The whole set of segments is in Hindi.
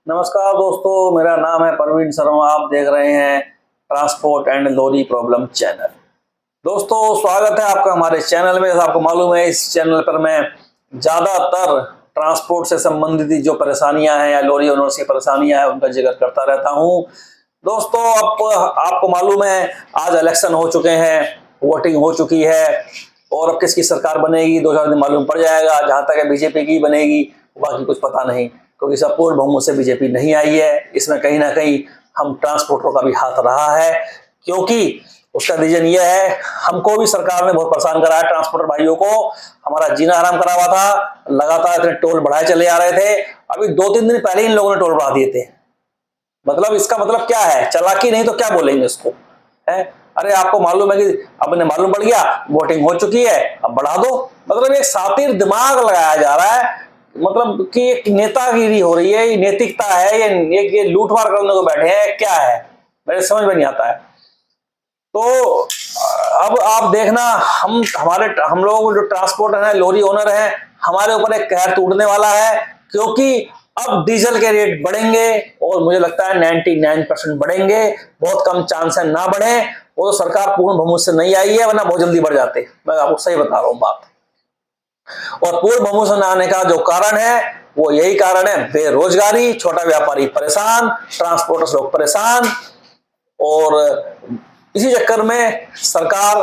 नमस्कार दोस्तों, मेरा नाम है परवीन शर्मा। आप देख रहे हैं transport and lorry problem channel. दोस्तों, स्वागत है आपका हमारे चैनल में। आपको मालूम है इस चैनल पर मैं ज़्यादातर ट्रांसपोर्ट से संबंधित जो परेशानियां हैं या लॉरी ओनर्स की परेशानियां हैं उनका जिक्र करता रहता हूं। दोस्तों, आपको मालूम है आज इलेक्शन हो चुके हैं, वोटिंग हो चुकी है और अब किसकी सरकार बनेगी 2-4 दिन मालूम पड़ जाएगा। जहां तक है बीजेपी की बनेगी, बाकी कुछ पता नहीं, क्योंकि सब पूर्ण बहुमत से बीजेपी नहीं आई है। इसमें कहीं ना कहीं हम ट्रांसपोर्टरों का भी हाथ रहा है, क्योंकि उसका रीजन यह है हमको भी सरकार ने बहुत परेशान करा है। ट्रांसपोर्टर भाइयों को हमारा जीना हराम करा हुआ था। लगातार इतने टोल बढ़ाए चले आ रहे थे। अभी 2-3 दिन पहले इन लोगों ने टोल बढ़ा दिए थे। मतलब इसका मतलब क्या है? चालाकी नहीं तो क्या बोलेंगे इसको, है? अरे आपको मालूम है कि अपने मालूम पड़ गया वोटिंग हो चुकी है, अब बढ़ा दो। मतलब एक सातिर दिमाग लगाया जा रहा है, मतलब कि एक नेतागिरी हो रही है। ये नैतिकता है? ये लूटमार करने को बैठे हैं, क्या है? मेरे समझ में नहीं आता है। तो अब आप देखना, हम लोग जो ट्रांसपोर्टर हैं, लॉरी ओनर हैं, हमारे ऊपर एक कहर टूटने वाला है, क्योंकि अब डीजल के रेट बढ़ेंगे और मुझे लगता है 99% बढ़ेंगे। बहुत कम चांस है ना बढ़े। वो तो सरकार पूर्ण बहुमत से नहीं आई है, वरना बहुत जल्दी बढ़ जाते। मैं आपको सही बता रहा हूं बात। और पूर्ण बहुमत से न आने का जो कारण है वो यही कारण है, बेरोजगारी, छोटा व्यापारी परेशान, ट्रांसपोर्टर्स लोग परेशान। और इसी चक्कर में सरकार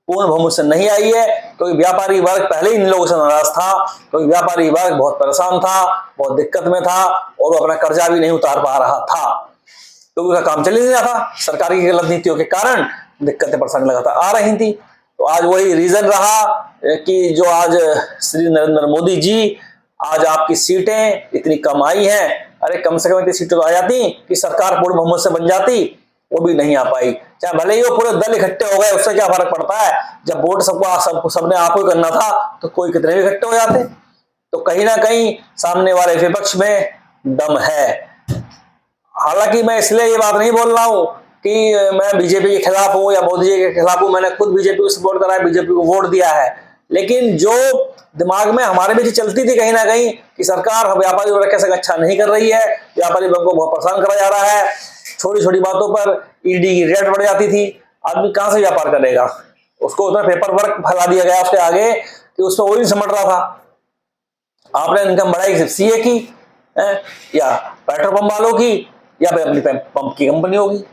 पूर्ण बहुमत से नहीं आई है, क्योंकि व्यापारी वर्ग पहले ही इन लोगों से नाराज था, क्योंकि व्यापारी वर्ग बहुत परेशान था, बहुत दिक्कत में था और वो अपना कर्जा भी नहीं उतार पा रहा था, क्योंकि उसका काम चल ही नहीं रहा था। सरकारी की गलत नीतियों के कारण दिक्कतें परेशानी लगातार आ रही थी। तो आज वही रीजन रहा कि जो आज श्री नरेंद्र मोदी जी, आज आपकी सीटें इतनी कम आई हैं। अरे कम से कम इतनी सीटें तो आ जाती कि सरकार पूर्ण बहुमत से बन जाती, वो भी नहीं आ पाई। चाहे भले ही वो पूरे दल इकट्ठे हो गए, उससे क्या फर्क पड़ता है? जब वोट सबने आपको ही करना था तो कोई कितने भी इकट्ठे हो जाते। तो कहीं ना कहीं सामने वाले विपक्ष में दम है। हालांकि मैं इसलिए ये बात नहीं बोल रहा हूं कि मैं बीजेपी के खिलाफ हूं या मोदी जी के खिलाफ हूं। मैंने खुद बीजेपी को सपोर्ट करा है, बीजेपी को वोट दिया है। लेकिन जो दिमाग में हमारे बीच चलती थी कहीं ना कहीं कि सरकार व्यापारी वर्ग के साथ अच्छा नहीं कर रही है, व्यापारी वर्ग को बहुत परेशान करा जा रहा है, छोटी छोटी बातों पर ईडी की रेट बढ़ जाती थी। आदमी कहां से व्यापार करेगा? उसको उसमें पेपर वर्क फैला दिया गया उसके आगे कि उसमें वही समझ रहा था। आपने इनकम बढ़ाई सिर्फ सीए की या पेट्रोल पंप वालों की या फिर अपनी पंप की कंपनी होगी।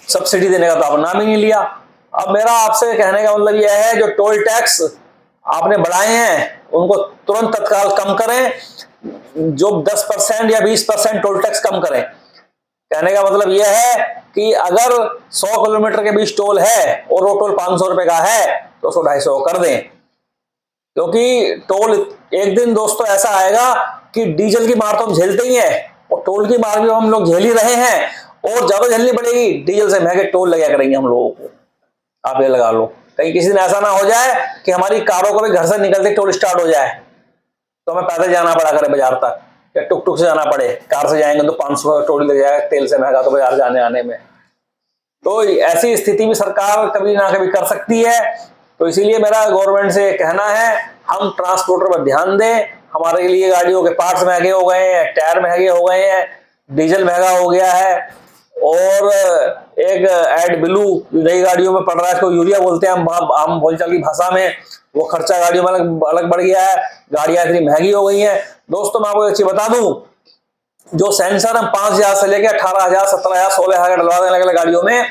सब्सिडी देने का तो आपने नाम ही नहीं लिया। अब मेरा आपसे कहने का मतलब यह है, जो टोल टैक्स आपने बढ़ाए हैं उनको तुरंत तत्काल कम करें। जो 10% या 20% टोल टैक्स कम करें। कहने का मतलब यह है कि अगर 100 किलोमीटर के बीच टोल है और वो टोल 500 रुपए का है तो उसको 250 कर दें। क्योंकि टोल एक दिन दोस्तों ऐसा आएगा कि डीजल की मार तो हम झेलते ही है और टोल की मार भी हम लोग झेल ही रहे हैं, और ज्यादा झेलनी पड़ेगी। डीजल से महंगे टोल लगा करेंगे हम लोगों को। आप ये लगा लो, कहीं किसी दिन ऐसा ना हो जाए कि हमारी कारों को भी घर से निकलते टोल स्टार्ट हो जाए तो हमें पैदल जाना पड़ा करे बाजार तक, या टुक टुक से जाना पड़े। कार से जाएंगे तो 500 का टोल लग जाएगा, तेल से महंगा तो बाजार जाने आने में। तो ऐसी स्थिति में सरकार कभी ना कभी कर सकती है। तो इसीलिए मेरा गवर्नमेंट से कहना है, हम ट्रांसपोर्टर पर ध्यान दें। हमारे लिए गाड़ियों के पार्ट्स महंगे हो गए हैं, टायर महंगे हो गए हैं, डीजल महंगा हो गया है, और एक एड ब्लू नई गाड़ियों में पड़ रहा है, इसको यूरिया बोलते हैं हम बोलचाल की भाषा में। वो खर्चा गाड़ियों में अलग बढ़ गया है, गाड़ियां इतनी महंगी हो गई हैं। दोस्तों, मैं आपको एक चीज बता दूं, जो सेंसर हम 5,000 से लेकर 18,000, 17,000, 16,000 डलवाते हैं अलग अलग गाड़ियों में,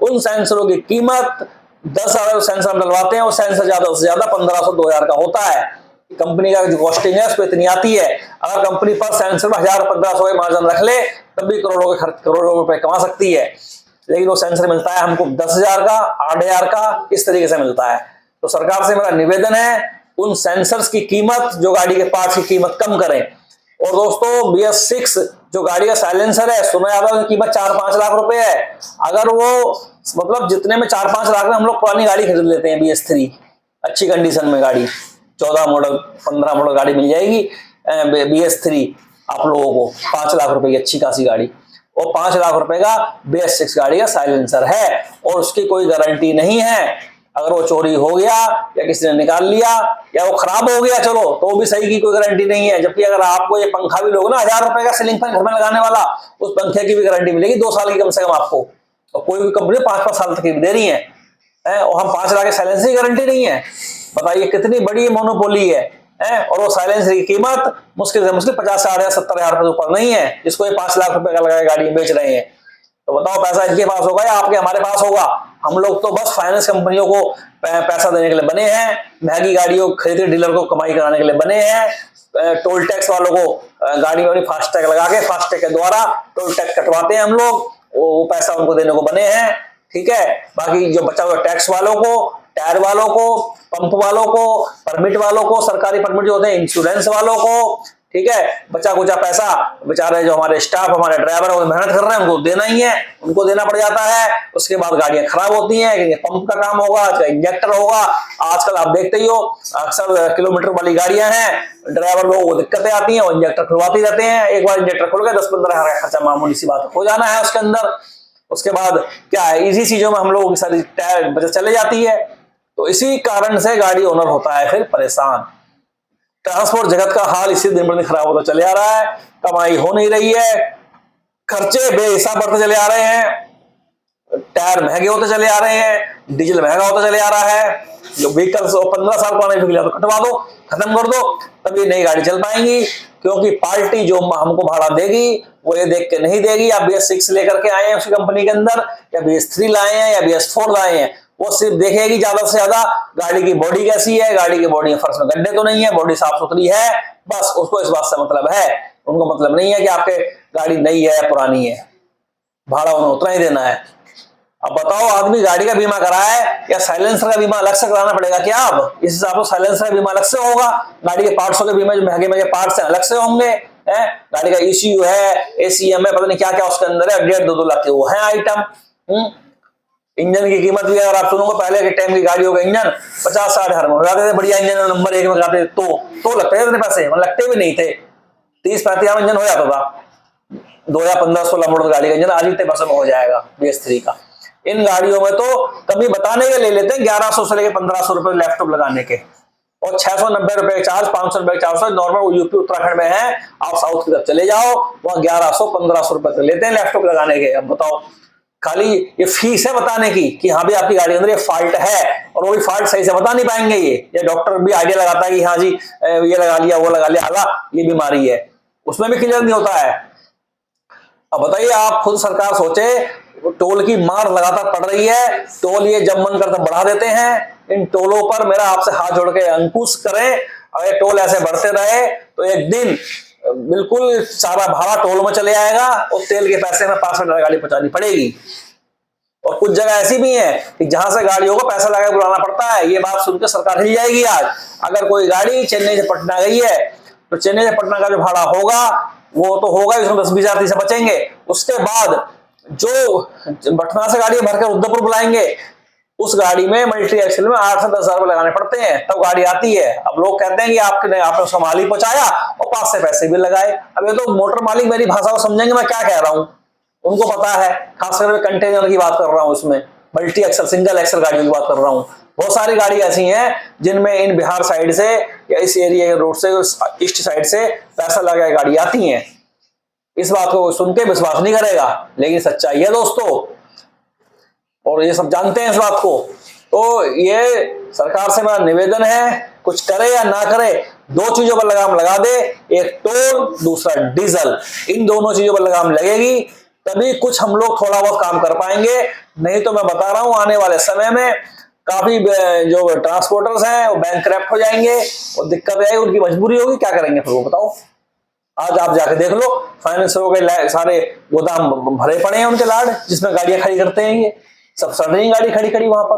उन सेंसरों की कीमत 10,000 सेंसर हम डलवाते हैं, वो सेंसर ज्यादा से ज्यादा 1,500, 2,000 का होता है। कंपनी का जो कॉस्टिंग है उस पर इतनी आती है। अगर कंपनी पर सेंसर में 1,000, 1,500 के मार्जिन रख ले तब भी करोड़ों रुपए कमा सकती है। लेकिन वो सेंसर मिलता है हमको 10,000 का, 8,000 का, इस तरीके से मिलता है। तो सरकार से मेरा निवेदन है, उन सेंसर्स की कीमत, जो गाड़ी के पार्ट्स की कीमत कम करें। और दोस्तों, BS6 जो गाड़ी का साइलेंसर है, सुना जाता है कीमत 4-5 लाख रुपए है। अगर वो मतलब जितने में 4-5 लाख में हम लोग पुरानी गाड़ी खरीद लेते हैं BS3 अच्छी कंडीशन में गाड़ी, 14 मॉडल 15 मॉडल गाड़ी मिल जाएगी BS3 आप लोगों को 5 लाख रुपए की अच्छी खासी गाड़ी, और 5 लाख रुपए का BS6 गाड़ी का साइलेंसर है और उसकी कोई गारंटी नहीं है। अगर वो चोरी हो गया या किसी ने निकाल लिया या वो खराब हो गया, चलो तो भी सही की कोई गारंटी नहीं है। जबकि अगर आपको ये पंखा भी लोगे ना 1000 रुपए का सीलिंग फैन घर में लगाने वाला, उस पंखे की भी गारंटी मिलेगी 2 साल की कम से कम आपको। और कोई भी कंपनी 5-5 साल तक की दे रही है और हम 5 लाख के साइलेंसर की गारंटी नहीं है। बताइए कितनी बड़ी मोनोपोली है। और वो साइलेंसर की कीमत मुश्किल से मुश्किल 50,000 या 70,000 रुपए ऊपर नहीं है, जिसको ये 5 लाख रुपए का लगा गाड़ी बेच रहे हैं। तो बताओ पैसा इनके पास होगा या आपके हमारे पास होगा? हम लोग तो बस फाइनेंस कंपनियों को पैसा देने के लिए बने हैं, महंगी गाड़ियों खरीदे डीलर को कमाई कराने के लिए बने हैं, टोल टैक्स वालों को गाड़ी में फास्टैग लगा के फास्टैग के द्वारा टोल टैक्स कटवाते हैं हम लोग, वो पैसा उनको देने को बने हैं। ठीक है, बाकी जो बचा हुआ टैक्स वालों को, टायर वालों को, पंप वालों को, परमिट वालों को, सरकारी परमिट जो होते हैं, इंश्योरेंस वालों को, ठीक है, बचा कुचा पैसा बेचारे जो हमारे स्टाफ हमारे ड्राइवर वो मेहनत कर रहे हैं उनको देना ही है, उनको देना पड़ जाता है। उसके बाद गाड़ियां खराब होती हैं, क्योंकि पंप का काम होगा, चाहे इंजेक्टर होगा। आजकल आप देखते ही हो अक्सर किलोमीटर वाली गाड़ियां हैं, ड्राइवर लोगों को दिक्कतें आती हैं, वो इंजेक्टर खुलवाते रहते हैं। एक बार इंजेक्टर खुल गया 10-15 हजार का खर्चा मामूली सी बात हो जाना है उसके अंदर। उसके बाद क्या है, इसी चीजों में हम लोगों की सारी टायर बचत चले जाती है। तो इसी कारण से गाड़ी ओनर होता है फिर परेशान। ट्रांसपोर्ट जगत का हाल इसी दिन पर दिन खराब होता चले आ रहा है, कमाई हो नहीं रही है, खर्चे बेहिसाब बढ़ते चले आ रहे हैं, टायर महंगे होते चले आ रहे हैं, डीजल महंगा होता चले आ रहा है। जो व्हीकल 15 साल पुराने व्हीकल तो कटवा दो, खत्म कर दो, तभी नई गाड़ी चल पाएंगी। क्योंकि पार्टी जो हमको भाड़ा देगी वो ये देख के नहीं देगी आप BS6 लेकर के आए हैं उसकी कंपनी के अंदर, या BS3 लाए हैं या BS4 लाए हैं, वो सिर्फ देखेगी ज्यादा से ज्यादा गाड़ी की बॉडी कैसी है, गाड़ी की बॉडी में फर्श में गड्ढे तो नहीं है, बॉडी साफ सुथरी है, बस उसको इस बात से मतलब है। उनको मतलब नहीं है कि आपके गाड़ी नई है या पुरानी है, भाड़ा उन्हें उतना ही देना है। अब बताओ, आदमी गाड़ी का बीमा कराए या साइलेंसर का बीमा अलग से कराना पड़ेगा क्या? अब इस हिसाब से साइलेंसर का बीमा अलग से होगा, गाड़ी के पार्ट्सों के बीमा जो महंगे महंगे पार्ट्स हैं अलग से होंगे, गाड़ी का ECU है, ACM है, पता नहीं क्या क्या उसके अंदर है, 1.5-2 लाख के वो है आइटम। इंजन की कीमत भी अगर आप सुनोगे, पहले के टाइम की गाड़ियों का इंजन 50-60 हजार में हो जाते थे, बढ़िया इंजन नंबर 1 में लगाते तो लगते थे पैसे, मतलब लगते भी नहीं थे, 30-35 हजार इंजन हो जाता था। 2015-16 मॉडल गाड़ी का इंजन आज इतने पैसे में हो जाएगा BS3 का। इन गाड़ियों में तो कभी बताने के ले लेते हैं 1100 से लेकर 1500 रुपए लैपटॉप लगाने के, और 690 रुपए चार्ज, 500 रुपए चार्ज नॉर्मल यूपी उत्तराखंड में है। आप साउथ की तरफ चले जाओ, वहां 1100-1500 रुपए लेते हैं लैपटॉप लगाने के। अब बताओ, खाली ये फीस है बताने की कि हाँ भी आपकी गाड़ी के अंदर ये फॉल्ट है, और वो भी फॉल्ट सही से बता नहीं पाएंगे। ये डॉक्टर भी आइडिया लगाता है कि हाँ जी ये लगा लिया वो लगा लिया, अला ये बीमारी है, उसमें भी क्लियर नहीं होता है। अब बताइए, आप खुद सरकार सोचे, टोल की मार लगातार पड़ रही है, टोल ये जब मन करता बढ़ा देते हैं। इन टोलों पर मेरा आपसे हाथ जोड़ के अंकुश करें, अगर टोल ऐसे बढ़ते रहे तो एक दिन बिल्कुल सारा भाड़ा टोल में चले आएगा और तेल के पैसे में 5 मिनट गाड़ी पहुंचानी पड़ेगी। और कुछ जगह ऐसी भी है कि जहां से गाड़ियों को पैसा लगा बुलाना पड़ता है। ये बात सुनकर सरकार हिल जाएगी आज। अगर कोई गाड़ी चेन्नई से पटना गई है तो चेन्नई से पटना का जो भाड़ा होगा वो तो होगा, इसमें 10-20 हजार से बचेंगे। उसके बाद जो पटना से गाड़ी भरकर रुद्रपुर बुलाएंगे, उस गाड़ी में मल्टी एक्सल में 8 से 10 हजार लगाने पड़ते हैं, तब गाड़ी आती है। अब लोग कहते हैं कि आपने उसका माल ही पहुंचाया और 5 से पैसे भी लगाए। अब ये तो मोटर मालिक मेरी भाषा को समझेंगे मैं क्या कह रहा हूं, उनको पता है। खासकर मैं कंटेनर की बात कर रहा हूं, उसमें मल्टी एक्सल सिंगल एक्सल गाड़ियों की बात कर रहा हूं। बहुत सारी गाड़ी ऐसी हैं जिनमें इन बिहार साइड से या इस एरिया के रोड से ईस्ट साइड से पैसा लगा गाड़ी आती है। इस बात को सुन के विश्वास नहीं करेगा, लेकिन सच्चाई है दोस्तों, और ये सब जानते हैं इस बात को। तो ये सरकार से मेरा निवेदन है, कुछ करे या ना करे, 2 चीजों पर लगाम लगा दे, एक टोल दूसरा डीजल। इन दोनों चीजों पर लगाम लगेगी तभी कुछ हम लोग थोड़ा बहुत काम कर पाएंगे। नहीं तो मैं बता रहा हूं आने वाले समय में काफी जो ट्रांसपोर्टर्स हैं वो बैंकक्रप्ट हो जाएंगे और दिक्कत आएगी, उनकी मजबूरी होगी, क्या करेंगे फिर वो बताओ। आज आप जाके देख लो, फाइनेंसरों के सारे गोदाम भरे पड़े हैं उनके लाड, जिसमें गाड़ियां खड़ी करते हैं। ये सब सड़ रही गाड़ी खड़ी खड़ी वहां पर।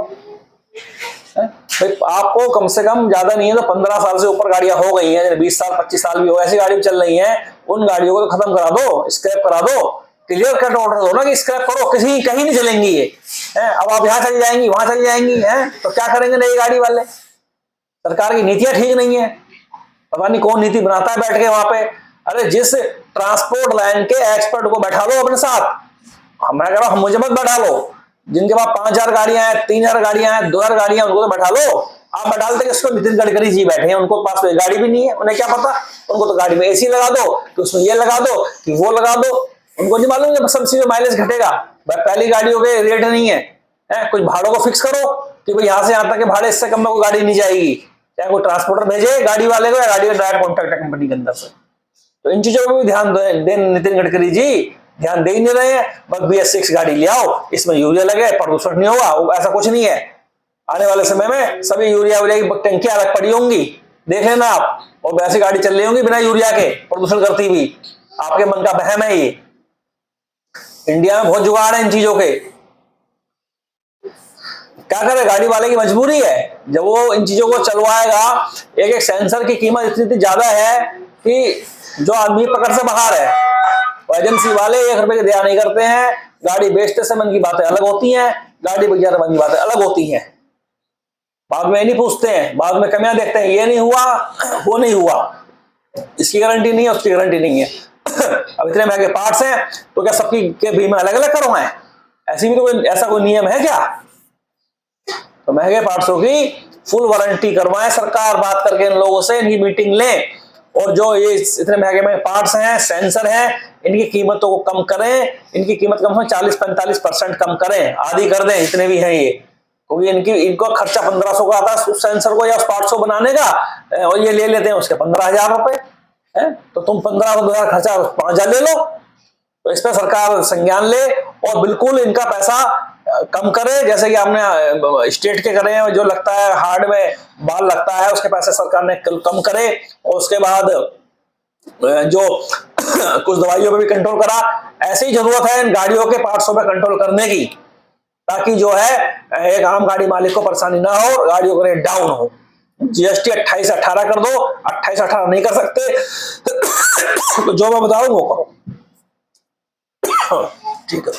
भाई आपको कम से कम ज्यादा नहीं है तो 15 साल से ऊपर गाड़ियां हो गई हैं, 20 साल 25 साल भी हो, ऐसी गाड़ी चल रही हैं, उन गाड़ियों को तो खत्म करा दो, स्क्रैप करा दो, क्लियर कट ऑर्डर दो ना कि स्क्रैप करो, कहीं नहीं चलेंगी ये। अब आप यहाँ चली जाएंगी वहां चली जाएंगी, तो क्या करेंगे नई गाड़ी वाले? सरकार की नीतियां ठीक नहीं है, पता नहीं कौन नीति बनाता है बैठ के वहां पे। अरे जिस ट्रांसपोर्ट लाइन के एक्सपर्ट को बैठा लो अपने साथ, मैं कह रहा हूं मुझे मत बैठा लो, जिनके पास 5,000 गाड़ियां हैं, 3,000 गाड़ियां हैं, 2,000 गाड़ियां, उनको तो बैठा लो। आप बैठालते किसको? नितिन गडकरी जी बैठे हैं, उनको पास तो गाड़ी भी नहीं है, उन्हें क्या पता? उनको तो गाड़ी में एसी लगा दो, कि उसमें ये लगा दो, कि वो लगा दो, उनको नहीं मालूम जब सबसे माइलेज घटेगा। पहली गाड़ियों के रेट नहीं है, कुछ भाड़ों को फिक्स करो कि भाई यहाँ से यहाँ तक के भाड़े, इससे कम में कोई गाड़ी नहीं जाएगी। चाहे कोई ट्रांसपोर्टर भेजे गाड़ी वाले को, या गाड़ी का डायरेक्ट कॉन्ट्रैक्ट है कंपनी के अंदर से। तो इन चीजों पर भी ध्यान दें, नितिन गडकरी जी ध्यान दे ही नहीं रहे हैं। बस BS6 गाड़ी ले आओ, इसमें यूरिया लगे, प्रदूषण नहीं होगा, ऐसा कुछ नहीं है। आने वाले समय में सभी यूरिया की टंकियां अलग पड़ी होंगी, देख लेना आप, और वैसी गाड़ी चल रही होंगी बिना यूरिया के, प्रदूषण करती हुई। आपके मन का वहम है ये। इंडिया में बहुत जुगाड़ है इन चीजों के। क्या करे, गाड़ी वाले की मजबूरी है। जब वो इन चीजों को चलवाएगा, एक एक सेंसर की कीमत इतनी ज्यादा है कि जो आदमी पकड़ से बाहर है। एजेंसी वाले 1 रुपए की दया नहीं करते हैं। गाड़ी बेचते समय की बातें अलग होती हैं, गाड़ी बेचते समय की बातें अलग होती हैं। बाद में नहीं पूछते हैं, बाद में कमियां देखते हैं, ये नहीं हुआ, वो नहीं हुआ, इसकी गारंटी नहीं है, उसकी गारंटी नहीं है। अब इतने महंगे पार्ट्स हैं, तो क्या सबकी के बीमा अलग अलग करवाएं? ऐसी भी तो ऐसा कोई नियम है क्या? तो महंगे पार्ट्सों की फुल वारंटी करवाएं सरकार, बात करके इन लोगों से, इनकी मीटिंग लें, और जो ये इतने महंगे महंगे पार्ट्स हैं, सेंसर हैं, इनकी कीमतों को कम करें। इनकी कीमत कम से कम 40-45% कम करें, आधी कर दें, इतने भी हैं ये। क्योंकि इनको खर्चा 1,500 का आता है उस सेंसर को या उस पार्ट्स को बनाने का, और ये ले लेते हैं उसके 15,000 रुपए है। तो तुम 15,000 खर्चा 5,000 ले लो। तो इस पर सरकार संज्ञान ले और बिल्कुल इनका पैसा कम करे, जैसे कि हमने स्टेट के करे हैं। जो लगता है हार्ड में बाल लगता है, उसके पैसे सरकार ने कम करे, और उसके बाद जो कुछ दवाइयों पे भी कंट्रोल करा। ऐसी जरूरत है इन गाड़ियों के पार्ट्सों पे कंट्रोल करने की, ताकि जो है एक आम गाड़ी मालिक को परेशानी ना हो, गाड़ियों का रेट डाउन हो। GST 28-18 कर दो, 28-18 नहीं कर सकते तो जो मैं बता रहा हूं वो करो। ठीक है।